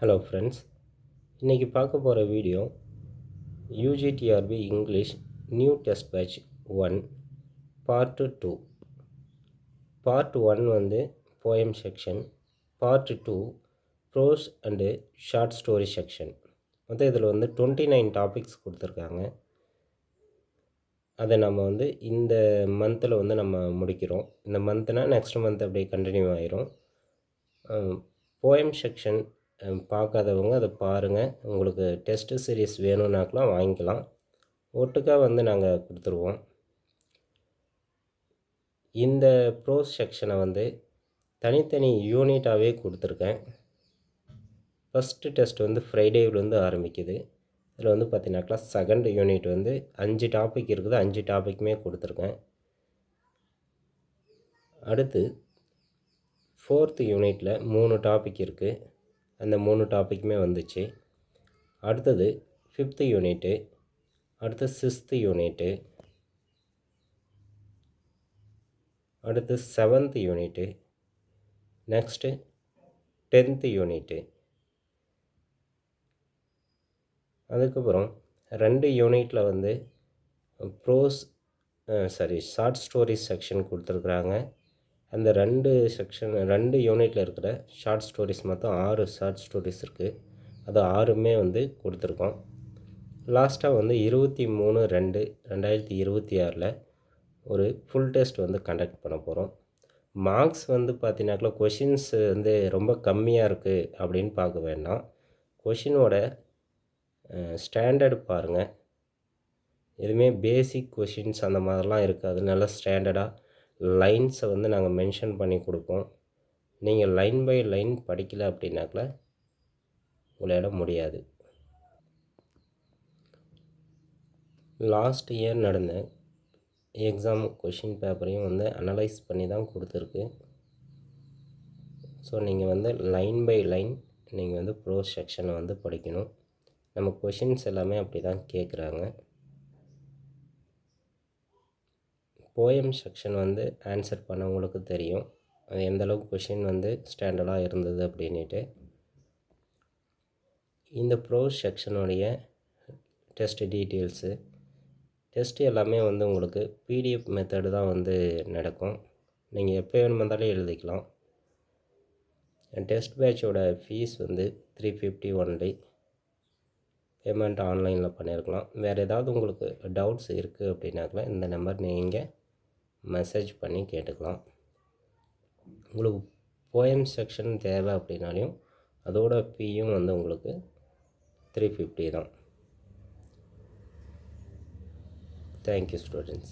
Hello friends, இன்றைக்கி பார்க்க போகிற video UGTRB English new test batch 1 part 2. Part 1 வந்து poem section, part 2 prose and short story section. மொத்தம் இதில் வந்து 29 டாபிக்ஸ் கொடுத்துருக்காங்க. அதை நம்ம வந்து இந்த மந்தில் வந்து நம்ம முடிக்கிறோம். இந்த மந்த்னால் நெக்ஸ்ட் மந்த் அப்படியே கண்டினியூ ஆயிரும். போயம் செக்ஷன் பார்க்காதவங்க அதை பாருங்கள். உங்களுக்கு டெஸ்ட்டு சீரீஸ் வேணும்னாக்கெலாம் வாங்கிக்கலாம். ஒட்டுக்கா வந்து நாங்கள் கொடுத்துருவோம். இந்த ப்ரோஸ் செக்ஷனை வந்து தனித்தனி யூனிட்டாகவே கொடுத்துருக்கேன். ஃபஸ்ட்டு டெஸ்ட் வந்து ஃப்ரைடேவிலேருந்து ஆரம்பிக்குது. இதில் வந்து பார்த்தீங்கன்னாக்கா செகண்ட் யூனிட் வந்து 5 டாபிக் இருக்குது. 5 டாப்பிக்குமே கொடுத்துருக்கேன். அடுத்து 4th யூனிட்டில் 3 டாபிக் இருக்குது. அந்த 3 டாப்பிக்குமே வந்துச்சு. அடுத்தது 5th யூனிட்டு, அடுத்து 6th யூனிட்டு, அடுத்து 7th unit, next 10th unit. அதுக்கப்புறம் 2 யூனிட்டில் வந்து ஷார்ட் ஸ்டோரிஸ் செக்ஷன் கொடுத்துருக்குறாங்க. அந்த 2 யூனிட்டில் இருக்கிற ஷார்ட் ஸ்டோரிஸ் மொத்தம் 6 ஷார்ட் ஸ்டோரிஸ் இருக்குது. அது 6மே வந்து கொடுத்துருக்கோம். லாஸ்ட்டாக வந்து 23/2/2026 ஒரு ஃபுல் டெஸ்ட் வந்து கண்டக்ட் பண்ண போகிறோம். மார்க்ஸ் வந்து பார்த்தீங்கன்னாக்கா கொஷின்ஸ் வந்து ரொம்ப கம்மியாக இருக்குது அப்படின்னு பார்க்க வேண்டாம். கொஷினோட ஸ்டாண்டர்டு பாருங்கள். எதுவுமே பேசிக் கொஷின்ஸ் அந்த மாதிரிலாம் இருக்காது. நல்லா ஸ்டாண்டர்டாக லைன்ஸை வந்து நாங்கள் மென்ஷன் பண்ணி கொடுப்போம். நீங்கள் லைன் பை லைன் படிக்கலை அப்படின்னாக்கா உங்களால் முடியாது. லாஸ்ட் இயர் நடந்த எக்ஸாம் கொஷின் பேப்பரையும் வந்து அனலைஸ் பண்ணி தான் கொடுத்துருக்கு. ஸோ நீங்கள் வந்து லைன் பை லைன் நீங்கள் வந்து ப்ரோஸ் செக்ஷனை வந்து படிக்கணும். நம்ம கொஷின்ஸ் எல்லாமே அப்படி தான் கேட்குறாங்க. போயம் செக்ஷன் வந்து ஆன்சர் பண்ணவங்களுக்கு தெரியும் அது எந்தளவுக்கு கொஷின் வந்து ஸ்டாண்டர்டாக இருந்தது அப்படின்ட்டு. இந்த ப்ரோஸ் செக்ஷனுடைய டெஸ்ட் டீட்டெயில்ஸு டெஸ்ட்டு எல்லாமே வந்து உங்களுக்கு பிடிஎஃப் மெத்தடு தான் வந்து நடக்கும். நீங்கள் எப்போ வேணுமாந்தாலும் எழுதிக்கலாம். டெஸ்ட் பேட்சோட ஃபீஸ் வந்து 350 ஒன்லி. பேமெண்ட் ஆன்லைனில் பண்ணியிருக்கலாம். வேறு ஏதாவது உங்களுக்கு டவுட்ஸ் இருக்குது அப்படின்னாக்கா இந்த நம்பர் நீங்கள் மெசேஜ் பண்ணி கேட்டுக்கலாம். உங்களுக்கு போயம் செக்ஷன் தேவை அப்படின்னாலையும் அதோட ஃபீயும் வந்து உங்களுக்கு 350 தான். Thank you, students.